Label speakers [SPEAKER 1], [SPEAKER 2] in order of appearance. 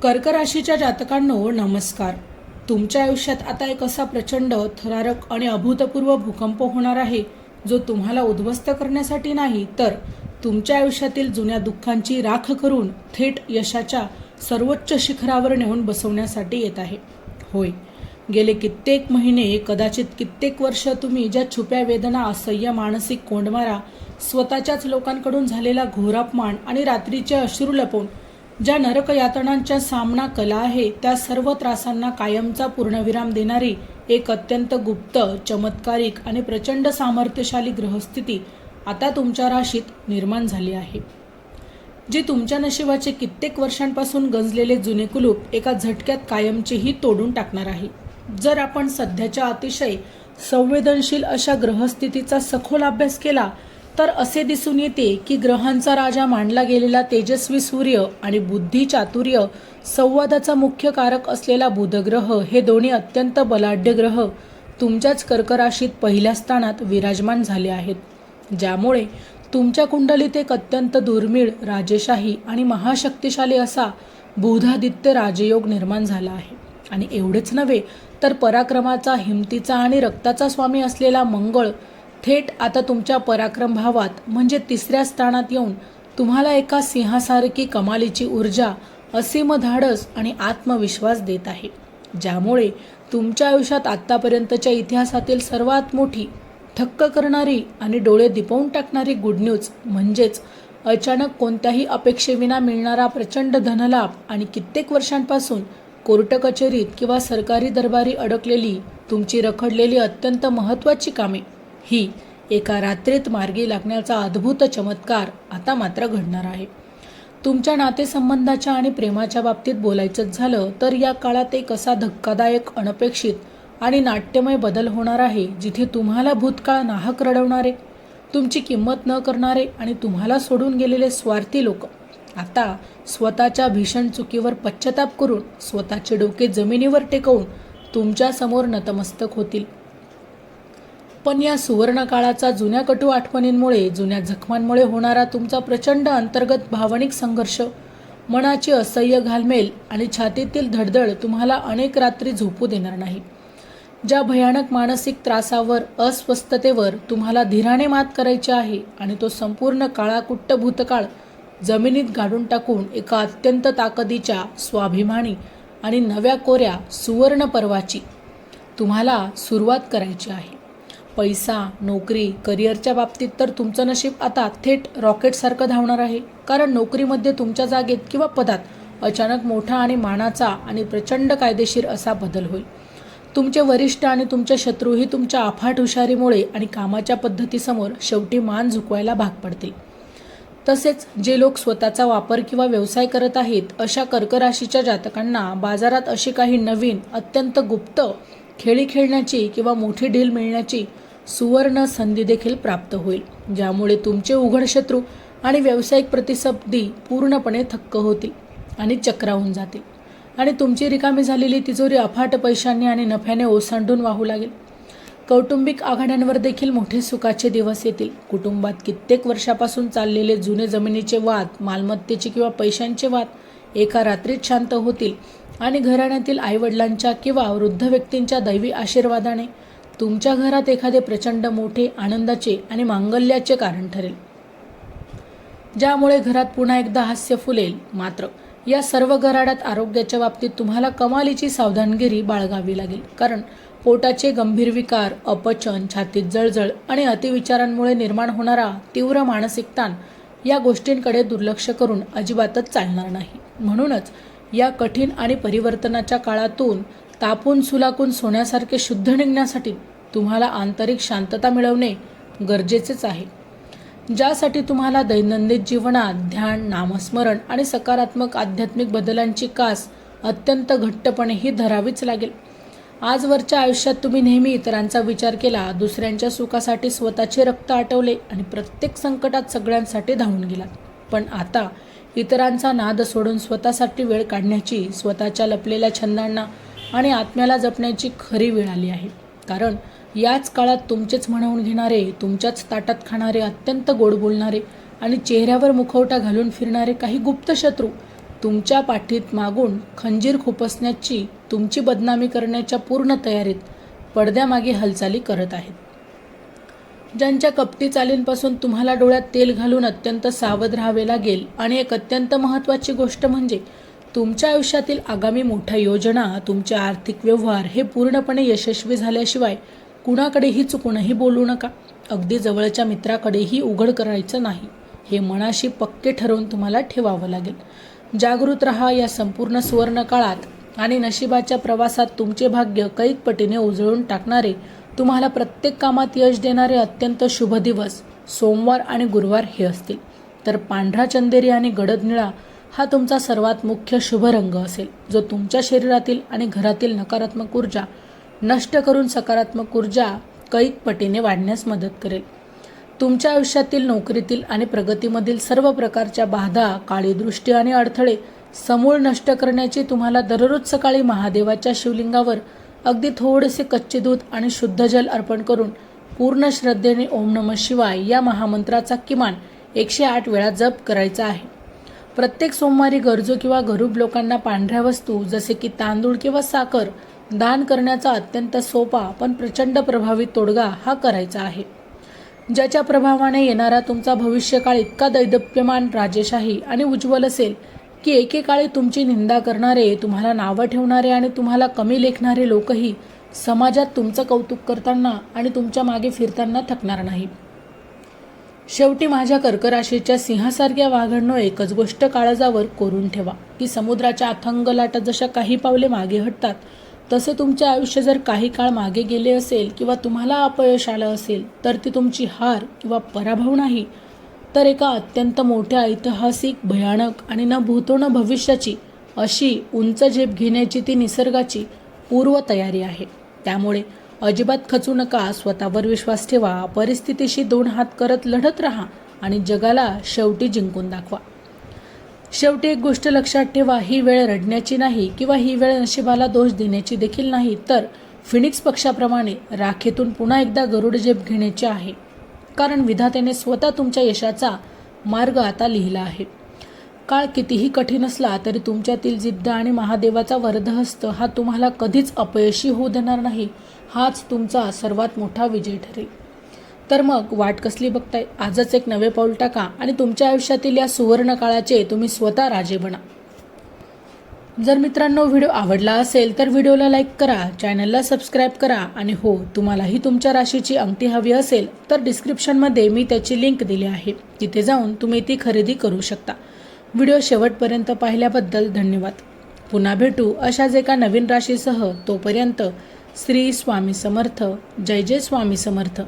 [SPEAKER 1] कर्क राशीच्या जातकांनो नमस्कार. तुमच्या आयुष्यात आता एक असा प्रचंड, थरारक आणि अभूतपूर्व भूकंप होणार आहे जो तुम्हाला उद्ध्वस्त करण्यासाठी नाही, तर तुमच्या आयुष्यातील जुन्या दुःखांची राख करून थेट यशाच्या सर्वोच्च शिखरावर नेऊन बसवण्यासाठी येत आहे. होय, गेले कित्येक महिने, कदाचित कित्येक वर्ष तुम्ही ज्या छुप्या वेदना, असह्य मानसिक कोंडमारा, स्वतःच्याच लोकांकडून झालेला घोर अपमान आणि रात्रीचे अश्रू लपवून ज्या नरक यातनांचा सामना केला आहे, त्या सर्व त्रासांना कायमचा पूर्णविराम देणारी एक अत्यंत गुप्त, चमत्कारिक आणि प्रचंड सामर्थ्यशाली ग्रहस्थिती आता तुमच्या राशीत निर्माण झाली आहे, जी तुमच्या नशिबाचे कित्येक वर्षांपासून गंजलेले जुने कुलूप एका झटक्यात कायमचेही तोडून टाकणार आहे. जर आपण सध्याच्या अतिशय संवेदनशील अशा ग्रहस्थितीचा सखोल अभ्यास केला तर असे दिसून येते की ग्रहांचा राजा मानला गेलेला तेजस्वी सूर्य आणि बुद्धी, चातुर्य, संवादाचा मुख्य कारक असलेला बुधग्रह हे दोन्ही अत्यंत बलाढ्य ग्रह तुमच्याच कर्क राशीत पहिल्या स्थानात विराजमान झाले आहेत, ज्यामुळे तुमच्या कुंडलीत एक अत्यंत दुर्मिळ, राजेशाही आणि महाशक्तिशाली असा बुधादित्य राजयोग निर्माण झाला आहे. आणि एवढेच नव्हे तर पराक्रमाचा, हिमतीचा आणि रक्ताचा स्वामी असलेला मंगळ थेट आता तुमच्या पराक्रम भावात म्हणजे तिसऱ्या स्थानात येऊन तुम्हाला एका सिंहासारखी कमालीची ऊर्जा, असीम धाडस आणि आत्मविश्वास देत आहे, ज्यामुळे तुमच्या आयुष्यात आत्तापर्यंतच्या इतिहासातील सर्वात मोठी, थक्क करणारी आणि डोळे दिपवून टाकणारी गुड न्यूज म्हणजेच अचानक कोणत्याही अपेक्षेविना मिळणारा प्रचंड धनलाभ आणि कित्येक वर्षांपासून कोर्ट कचेरीत किंवा सरकारी दरबारी अडकलेली तुमची रखडलेली अत्यंत महत्त्वाची कामे ही एका रात्रीत मार्गी लागण्याचा अद्भुत चमत्कार आता मात्र घडणार आहे. तुमच्या नातेसंबंधाच्या आणि प्रेमाच्या बाबतीत बोलायचं झालं तर या काळात एक असा धक्कादायक, अनपेक्षित आणि नाट्यमय बदल होणार आहे, जिथे तुम्हाला भूतकाळ नाहक रडवणारे, तुमची किंमत न करणारे आणि तुम्हाला सोडून गेलेले स्वार्थी लोक आता स्वतःच्या भीषण चुकीवर पश्चाताप करून स्वतःचे डोके जमिनीवर टेकवून तुमच्या समोर नतमस्तक होतील. पण या सुवर्ण काळाचा जुन्या कटू आठवणींमुळे, जुन्या जखमांमुळे होणारा तुमचा प्रचंड अंतर्गत भावनिक संघर्ष, मनाची असह्य घालमेल आणि छातीतील धडधड तुम्हाला अनेक रात्री झोपू देणार नाही. ज्या भयानक मानसिक त्रासावर, अस्वस्थतेवर तुम्हाला धीराने मात करायची आहे आणि तो संपूर्ण काळाकुट्ट भूतकाळ जमिनीत गाडून टाकून एका अत्यंत ताकदीच्या, स्वाभिमानी आणि नव्या कोऱ्या सुवर्ण पर्वाची तुम्हाला सुरुवात करायची आहे. पैसा, नोकरी, करिअरच्या बाबतीत तर तुमचं नशीब आता थेट रॉकेटसारखं धावणार आहे, कारण नोकरीमध्ये तुमच्या जागेत किंवा पदात अचानक मोठा आणि मानाचा आणि प्रचंड कायदेशीर असा बदल होईल. तुमचे वरिष्ठ आणि तुमचे शत्रूही तुमच्या अफाट हुशारीमुळे आणि कामाच्या पद्धतीसमोर शेवटी मान झुकवायला भाग पडतील. तसेच जे लोक स्वतःचा वापर किंवा व्यवसाय करत आहेत, अशा कर्क राशीच्या जातकांना बाजारात अशी काही नवीन, अत्यंत गुप्त खेळी खेळण्याची किंवा मोठी डील मिळण्याची सुवर्ण संधी देखील प्राप्त होईल, ज्यामुळे तुमचे उघड शत्रू आणि व्यावसायिक प्रतिस्पर्धी पूर्णपणे थक्क होतील आणि चक्रावून जातील आणि तुमची रिकामी झालेली तिजोरी अफाट पैशांनी आणि नफ्याने ओसंडून वाहू लागेल. कौटुंबिक आघाड्यांवर देखील मोठे सुखाचे दिवस येतील. कुटुंबात कित्येक वर्षापासून चाललेले जुने जमिनीचे वाद, मालमत्तेचे किंवा पैशांचे वाद एका रात्रीत शांत होतील आणि घराण्यातील आईवडिलांच्या किंवा वृद्ध व्यक्तींच्या दैवी आशीर्वादाने तुमच्या घरात एखादे प्रचंड मोठे आनंदाचे आणि मांगल्याचे कारण ठरेल, ज्यामुळे घरात पुन्हा एकदा हास्य फुलेल. मात्र या सर्व गराडात आरोग्याच्या बाबतीत तुम्हाला कमालीची सावधानगिरी बाळगावी लागेल, कारण पोटाचे गंभीर विकार, अपचन, छातीत जळजळ आणि अतिविचारांमुळे निर्माण होणारा तीव्र मानसिक ताण या गोष्टींकडे दुर्लक्ष करून अजिबातच चालणार नाही. म्हणूनच या कठीण आणि परिवर्तनाच्या काळातून तापून सुलाकून सोन्यासारखे शुद्ध निघण्यासाठी तुम्हाला आंतरिक शांतता मिळवणे गरजेचेच आहे, ज्यासाठी तुम्हाला दैनंदिन जीवनात ध्यान, नामस्मरण आणि सकारात्मक आध्यात्मिक बदलांची कास अत्यंत घट्टपणेही धरावीच लागेल. आजवरच्या आयुष्यात तुम्ही नेहमी इतरांचा विचार केला, दुसऱ्यांच्या सुखासाठी स्वतःचे रक्त आटवले आणि प्रत्येक संकटात सगळ्यांसाठी धावून गेलात. पण आता इतरांचा नाद सोडून स्वतःसाठी वेळ काढण्याची, स्वतःच्या लपलेल्या छंदांना आणि आत्म्याला जपण्याची खरी वेळ आली आहे. कारण याच काळात तुमचेच म्हणवून घेणारे, तुमच्याच ताटात खाणारे, अत्यंत गोड बोलणारे आणि चेहऱ्यावर मुखवटा घालून फिरणारे काही गुप्त शत्रू तुमच्या पाठीत मागून खंजीर खुपसण्याची, तुमची बदनामी करण्याच्या पूर्ण तयारीत पडद्यामागे हालचाली करत आहेत. ज्यांच्या कपटी चालींपासून तुम्हाला डोळ्यात तेल घालून अत्यंत सावध राहावे लागेल. आणि एक अत्यंत महत्त्वाची गोष्ट म्हणजे तुमच्या आयुष्यातील आगामी मोठ्या योजना, तुमचे आर्थिक व्यवहार हे पूर्णपणे यशस्वी झाल्याशिवाय कुणाकडेही चुकूनही बोलू नका. अगदी जवळच्या मित्राकडेही उघड करायचं नाही. हे मनाशी पक्के ठरवून तुम्हाला ठेवावं लागेल. जागृत रहा. या संपूर्ण सुवर्ण काळात आणि नशिबाच्या प्रवासात तुमचे भाग्य कैक पटीने उजळून टाकणारे, तुम्हाला प्रत्येक कामात यश देणारे अत्यंत शुभ दिवस सोमवार आणि गुरुवार हे असतील. तर पांढरा चंदेरी आणि गडद निळा हा तुमचा सर्वात मुख्य शुभ रंग असेल, जो तुमच्या शरीरातील आणि घरातील नकारात्मक ऊर्जा नष्ट करून सकारात्मक ऊर्जा कैक पटीने वाढण्यास मदत करेल. तुमच्या आयुष्यातील, नोकरीतील आणि प्रगतीमधील सर्व प्रकारच्या बाधा, काळी दृष्टी आणि अडथळे समूळ नष्ट करण्याची तुम्हाला दररोज सकाळी महादेवाच्या शिवलिंगावर अगदी थोडेसे कच्चे दूध आणि शुद्ध जल अर्पण करून पूर्ण श्रद्धेने ओम नमः शिवाय या महामंत्राचा किमान 108 वेळा जप करायचा आहे. प्रत्येक सोमवारी गरजू किंवा गरीब लोकांना पांढऱ्या वस्तू जसे की तांदूळ किंवा साखर दान करण्याचा अत्यंत सोपा पण प्रचंड प्रभावी तोडगा हा करायचा आहे, ज्याच्या प्रभावाने येणारा तुमचा भविष्यकाळ इतका दैदप्यमान, राजेशाही आणि उज्ज्वल असेल की एकेकाळी तुमची निंदा करणारे, तुम्हाला नावं ठेवणारे आणि तुम्हाला कमी लेखणारे लोकही समाजात तुमचं कौतुक करताना आणि तुमच्या मागे फिरताना थकणार नाही. शेवटी माझ्या कर्क राशीच्या सिंहासारख्या वाघांनो, एकच गोष्ट काळजावर कोरून ठेवा की समुद्राच्या अथंग लाटा जशा काही पावले मागे हटतात, तसे तुमचे आयुष्य जर काही काळ मागे गेले असेल किंवा तुम्हाला अपयश आलं असेल, तर ती तुमची हार किंवा पराभव नाही, तर एका अत्यंत मोठ्या ऐतिहासिक, भयानक आणि न भूतो न भविष्याची अशी उंच झेप घेण्याची ती निसर्गाची पूर्वतयारी आहे. त्यामुळे अजिबात खचू नका. स्वतःवर विश्वास ठेवा. परिस्थितीशी 2 हात करत लढत राहा आणि जगाला शेवटी जिंकून दाखवा. शेवटी एक गोष्ट लक्षात ठेवा, ही वेळ रडण्याची नाही किंवा ही वेळ नशिबाला दोष देण्याची देखील नाही, तर फिनिक्स पक्षाप्रमाणे राखेतून पुन्हा एकदा गरुड झेप घेण्याची आहे. कारण विधात्याने स्वतः तुमच्या यशाचा मार्ग आता लिहिला आहे. काळ कितीही कठीण असला तरी तुमच्यातील जिद्द आणि महादेवाचा वरदहस्त हा तुम्हाला कधीच अपयशी होऊ देणार नाही. हाच तुमचा सर्वात मोठा विजय ठरेल. तर मग वाट कसली बघताय? आजच एक नवे पाऊल टाका आणि तुमच्या आयुष्यातील या सुवर्ण काळाचे तुम्ही स्वतः राजे बना. जर मित्रांनो व्हिडिओ आवडला असेल तर व्हिडिओला लाईक करा, चॅनलला सबस्क्राईब करा आणि हो, तुम्हालाही तुमच्या राशीची अंगठी हवी असेल तर डिस्क्रिप्शनमध्ये मी त्याची लिंक दिली आहे, तिथे जाऊन तुम्ही ती खरेदी करू शकता. व्हिडिओ शेवटपर्यंत पाहिल्याबद्दल धन्यवाद. पुन्हा भेटू अशाच एका नवीन राशीसह. तोपर्यंत श्री स्वामी समर्थ. जय जय स्वामी समर्थ.